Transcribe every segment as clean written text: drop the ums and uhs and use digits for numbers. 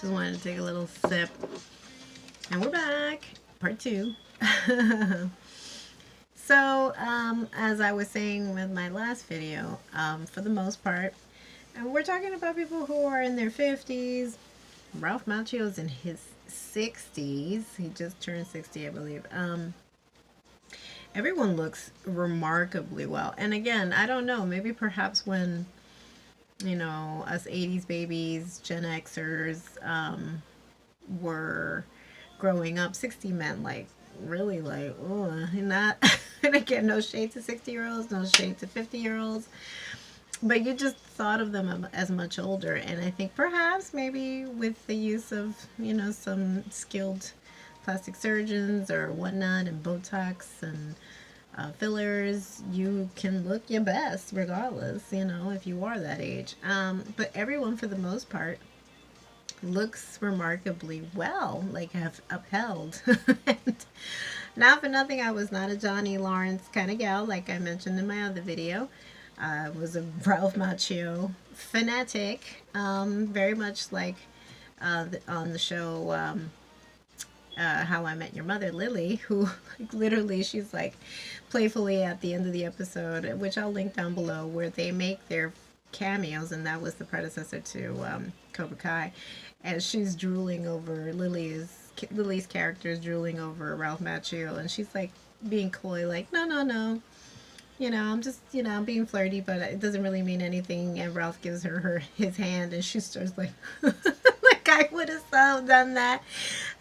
Just wanted to take a little sip. And we're back. Part 2. So, as I was saying with my last video, for the most part, and we're talking about people who are in their 50s. Ralph Macchio's in his 60s. He just turned 60, I believe. Everyone looks remarkably well. And again, I don't know, maybe perhaps when, us 80s babies, Gen Xers, were growing up, 60 meant like really like, oh, not, and again, no shade to 60-year-olds, no shade to 50-year-olds, but you just thought of them as much older. And I think perhaps maybe with the use of, some skilled plastic surgeons or whatnot, and Botox and fillers, you can look your best regardless, if you are that age. But everyone, for the most part, looks remarkably well, like have upheld. And not for nothing, I was not a Johnny Lawrence kind of gal, like I mentioned in my other video. I was a Ralph Macchio fanatic, very much like on the show How I Met Your Mother, Lily, who like, literally, she's like playfully at the end of the episode, which I'll link down below, where they make their cameos, and that was the predecessor to Cobra Kai, and she's drooling over Lily's character is drooling over Ralph Macchio, and she's like being coy, like, no, I'm just, I'm being flirty, but it doesn't really mean anything. And Ralph gives her his hand, and she starts like, like I would have so done that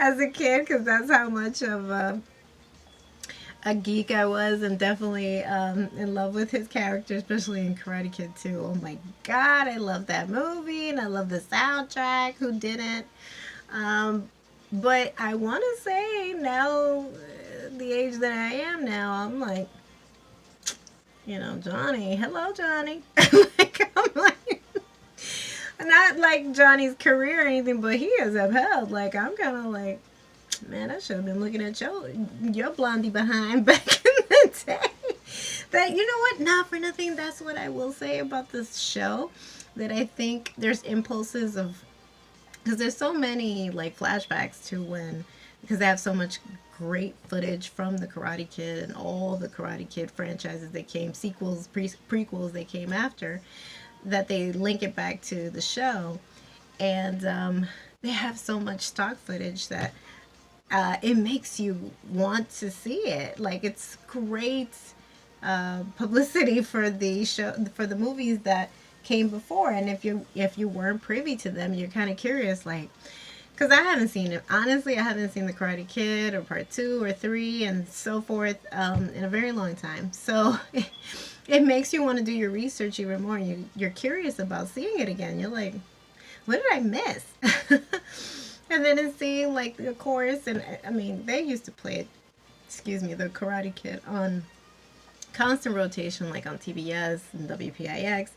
as a kid, because that's how much of a geek I was, and definitely in love with his character, especially in Karate Kid 2. Oh my God, I love that movie, and I love the soundtrack. Who didn't? But I want to say now, the age that I am now, I'm like, Johnny, hello, Johnny. I'm like, not like Johnny's career or anything, but he is upheld. Like, I'm kind of like, man, I should have been looking at your blondie behind back in the day. That, you know what? Not for nothing. That's what I will say about this show. That I think there's impulses of, because there's so many like flashbacks to when, because they have so much great footage from the Karate Kid and all the Karate Kid franchises that came, sequels, prequels they came after, that they link it back to the show. And they have so much stock footage that it makes you want to see it. Like, it's great publicity for the show, for the movies that came before. And if you weren't privy to them, you're kind of curious, like, because I haven't seen it. Honestly, I haven't seen the Karate Kid or Part 2 or 3 and so forth in a very long time. So it makes you want to do your research even more. You're curious about seeing it again. You're like, what did I miss? And then it's seeing, like, the chorus. And, I mean, they used to play it, the Karate Kid on constant rotation, like on TBS and WPIX.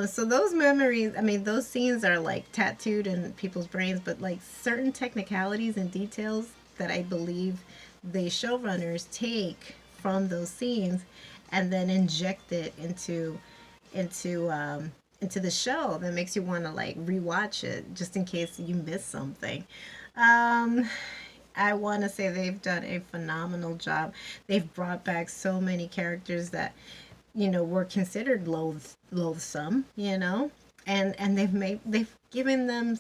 So those memories, I mean, those scenes are like tattooed in people's brains, but like certain technicalities and details that I believe the showrunners take from those scenes and then inject it into the show, that makes you want to like rewatch it just in case you miss something. I want to say they've done a phenomenal job. They've brought back so many characters that were considered loathsome, and they've given them,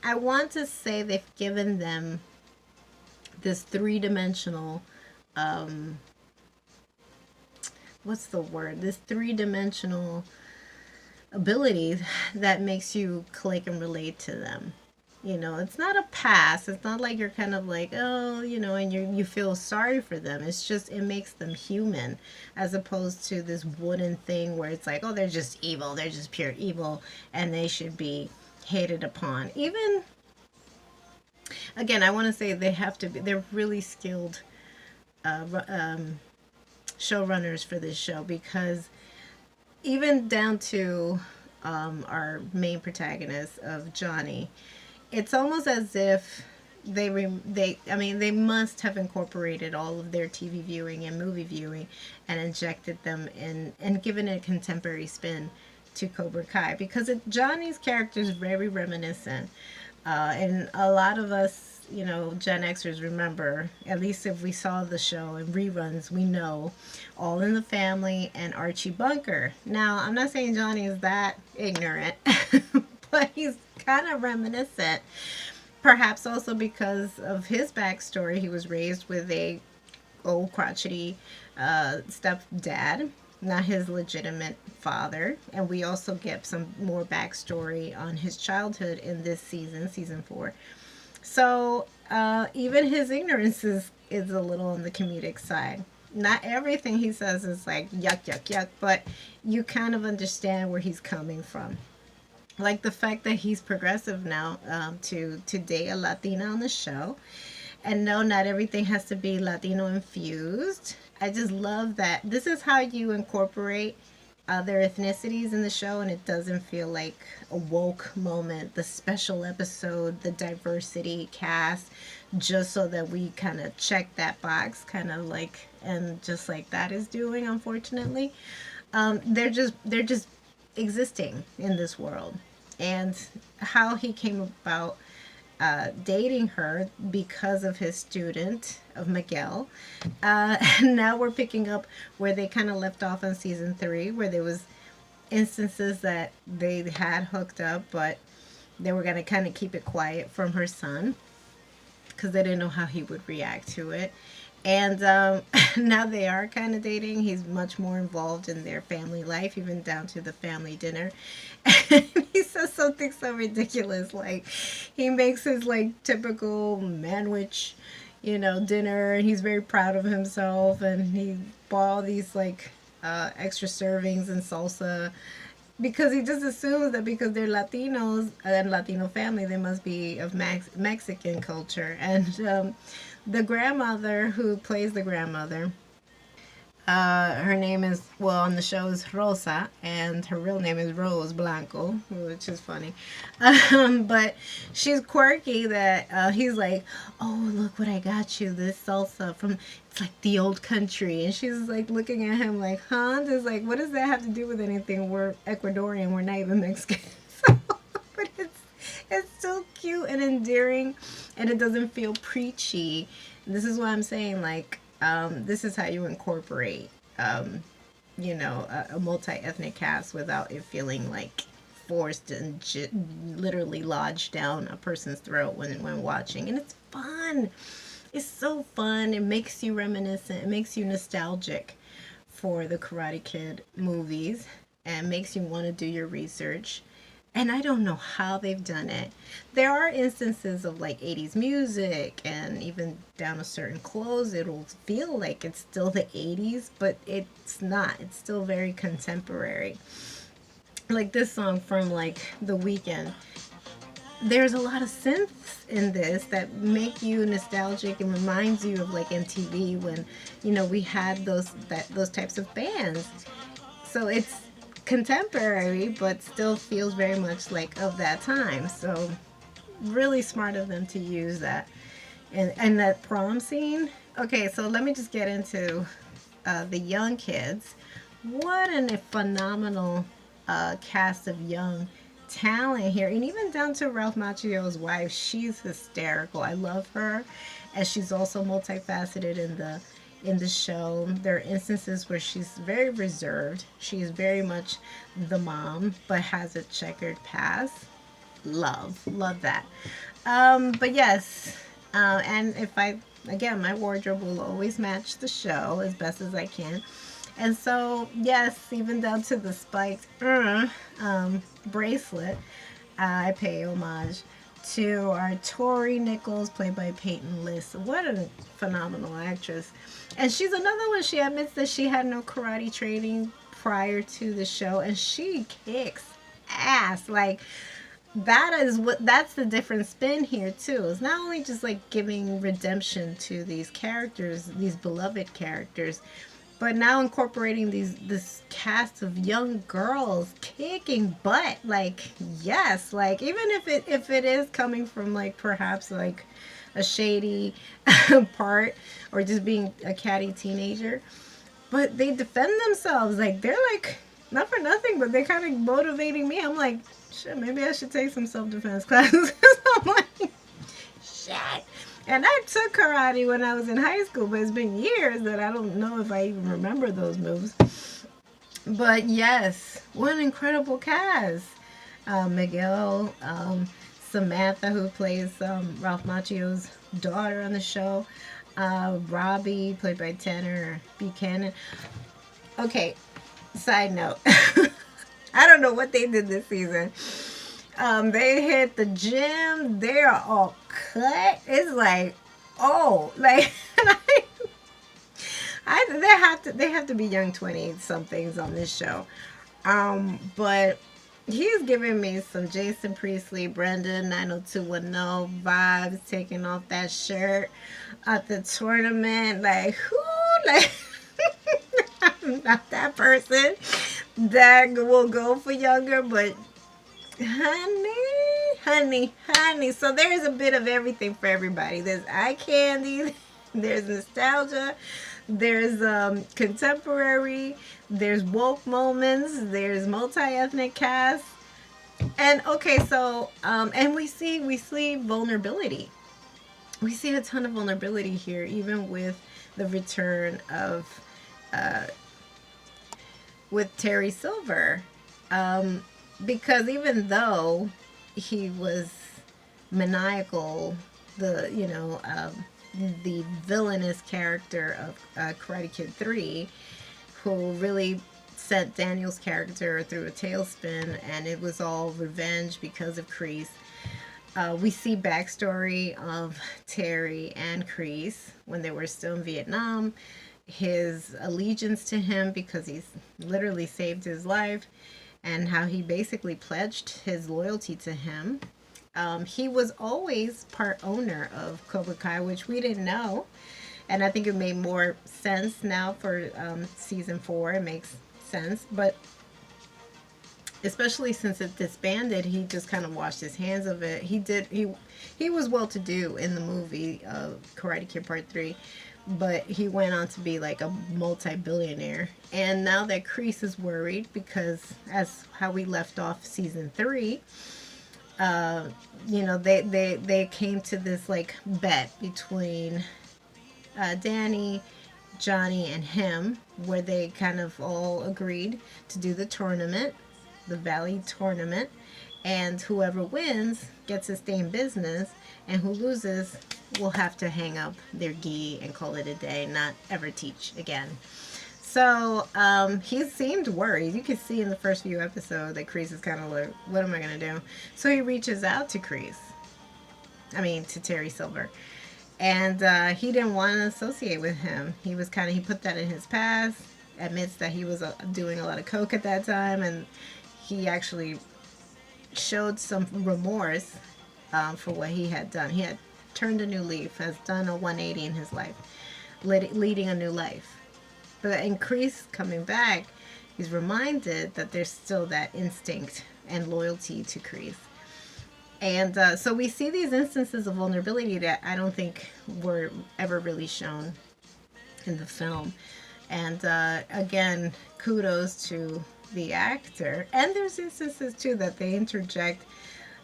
I want to say they've given them this three-dimensional, what's the word? This three-dimensional ability that makes you click and relate to them. It's not a pass. It's not like you're kind of like, oh, and you feel sorry for them. It's just, it makes them human, as opposed to this wooden thing where it's like, oh, they're just evil. They're just pure evil, and they should be hated upon. Even, again, I want to say they're really skilled showrunners for this show, because even down to our main protagonist of Johnny, it's almost as if they must have incorporated all of their TV viewing and movie viewing and injected them in and given it a contemporary spin to Cobra Kai, because Johnny's character is very reminiscent And a lot of us, you know, Gen Xers remember, at least if we saw the show in reruns, we know All in the Family and Archie Bunker. Now, I'm not saying Johnny is that ignorant, but he's kind of reminiscent. Perhaps also because of his backstory. He was raised with a old crotchety stepdad, not his legitimate father. And we also get some more backstory on his childhood in this season, season 4. So even his ignorance is a little on the comedic side. Not everything he says is like yuck, yuck, yuck, but you kind of understand where he's coming from. Like the fact that he's progressive now, to date a Latina on the show. And no, not everything has to be Latino infused. I just love that this is how you incorporate other ethnicities in the show, and it doesn't feel like a woke moment, the special episode, the diversity cast, just so that we kind of check that box, kind of like, and just like that is doing, unfortunately. They're just existing in this world. And how he came about dating her because of his student of Miguel. Now we're picking up where they kind of left off on season 3, where there was instances that they had hooked up, but they were going to kind of keep it quiet from her son because they didn't know how he would react to it. And now they are kind of dating. He's much more involved in their family life, even down to the family dinner. And he says something so ridiculous, like he makes his like typical manwich, you know, dinner, and he's very proud of himself. And he bought all these like extra servings and salsa because he just assumes that because they're Latinos and Latino family, they must be of Mexican culture. And the grandmother who plays the grandmother, her name is, well, on the show is Rosa, and her real name is Rose Blanco, which is funny. But she's quirky that he's like, oh, look what I got you, this salsa from, it's like the old country. And she's like looking at him like, huh? Just like, what does that have to do with anything? We're Ecuadorian, we're not even Mexican. So, but it's so cute and endearing, and it doesn't feel preachy. This is what I'm saying, like, this is how you incorporate, you know, a multi-ethnic cast without it feeling like forced and literally lodged down a person's throat when watching. And it's fun. It's so fun. It makes you reminiscent. It makes you nostalgic for the Karate Kid movies and makes you want to do your research. And I don't know how they've done it. There are instances of like 80s music and even down to certain clothes. It'll feel like it's still the 80s, but it's not. It's still very contemporary. Like this song from like The Weeknd. There's a lot of synths in this that make you nostalgic and reminds you of like MTV when, you know, we had those types of bands. So it's contemporary, but still feels very much like of that time. So really smart of them to use that. And that prom scene. Okay, so let me just get into the young kids. What a phenomenal cast of young talent here, and even down to Ralph Macchio's wife. She's hysterical. I love her, and she's also multifaceted in the show. There are instances where she's very reserved. She's very much the mom, but has a checkered past. Love that. But yes, and if again, my wardrobe will always match the show as best as I can. And so, yes, even down to the spiked bracelet, I pay homage to our Tori Nichols, played by Peyton List. What a phenomenal actress. And she's another one. She admits that she had no karate training prior to the show, and she kicks ass. Like, that's the different spin here too. It's not only just like giving redemption to these characters, these beloved characters, but now incorporating this cast of young girls kicking butt. Like, yes, like even if it is coming from like perhaps like a shady part or just being a catty teenager, but they defend themselves. Like, they're like, not for nothing, but they're kind of motivating me. I'm like, shit, maybe I should take some self-defense classes. I'm like, shit. And I took karate when I was in high school, but it's been years that I don't know if I even remember those moves. But yes, what an incredible cast. Miguel, Samantha, who plays Ralph Macchio's daughter on the show, Robbie, played by Tanner Buchanan. Okay, side note. I don't know what they did this season. They hit the gym. They are all cut. It's like, oh, like, they have to be young 20 somethings on this show. But he's giving me some Jason Priestley, Brendan 90210 vibes, taking off that shirt at the tournament. Like, who? Like, I'm not that person that will go for younger, but honey. So there's a bit of everything for everybody. There's eye candy, there's nostalgia, there's contemporary, there's woke moments, there's multi-ethnic cast. And okay, so and we see vulnerability. We see a ton of vulnerability here, even with the return of with Terry Silver. Because even though he was maniacal, the villainous character of Karate Kid 3, who really sent Daniel's character through a tailspin, and it was all revenge because of Kreese. We see backstory of Terry and Kreese when they were still in Vietnam, his allegiance to him because he's literally saved his life, and how he basically pledged his loyalty to him. He was always part owner of Cobra Kai, which we didn't know. And I think it made more sense now for season 4. It makes sense. But especially since it disbanded, he just kind of washed his hands of it. He was well-to-do in the movie Karate Kid Part 3. But he went on to be like a multi-billionaire. And now that Kreese is worried because, as how we left off season 3, they came to this like bet between Danny, Johnny, and him, where they kind of all agreed to do the tournament, the Valley tournament, and whoever wins gets to stay in business, and who loses will have to hang up their gi and call it a day, not ever teach again. So he seemed worried. You could see in the first few episodes that Kreese is kind of like, what am I going to do? So he reaches out to to Terry Silver. And he didn't want to associate with him. He put that in his past, admits that he was doing a lot of coke at that time, and he actually showed some remorse for what he had done. He had turned a new leaf, has done a 180 in his life, leading a new life. But in Kreese coming back, he's reminded that there's still that instinct and loyalty to Kreese. And so we see these instances of vulnerability that I don't think were ever really shown in the film. And again, kudos to the actor. And there's instances too that they interject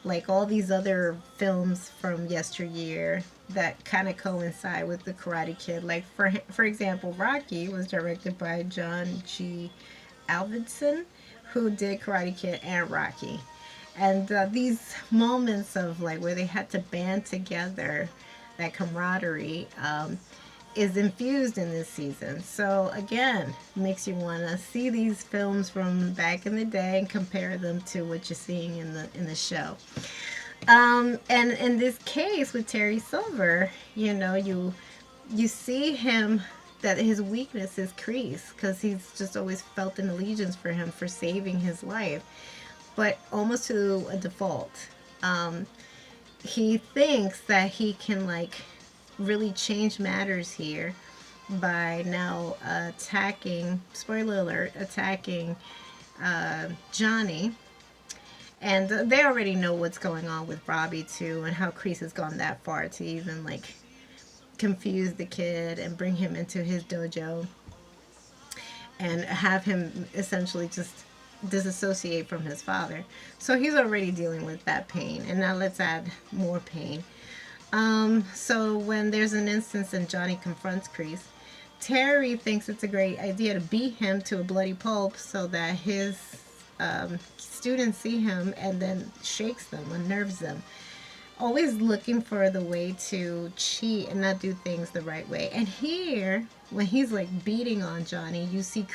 like all these other films from yesteryear that kind of coincide with the Karate Kid. Like for example, Rocky was directed by John G. Avildsen, who did Karate Kid and Rocky. And these moments of like where they had to band together, that camaraderie, is infused in this season. So again, makes you want to see these films from back in the day and compare them to what you're seeing in the show. And in this case with Terry Silver, you see him, that his weakness is Kreese, because he's just always felt an allegiance for him for saving his life, but almost to a default. He thinks that he can like really change matters here by now attacking, spoiler alert, Johnny. And they already know what's going on with Bobby too, and how Kreese has gone that far to even like confuse the kid and bring him into his dojo and have him essentially just disassociate from his father. So he's already dealing with that pain. And now let's add more pain. So when there's an instance and Johnny confronts Kreese, Terry thinks it's a great idea to beat him to a bloody pulp so that his students see him and then shakes them, unnerves them. Always looking for the way to cheat and not do things the right way. And here, when he's like beating on Johnny, you see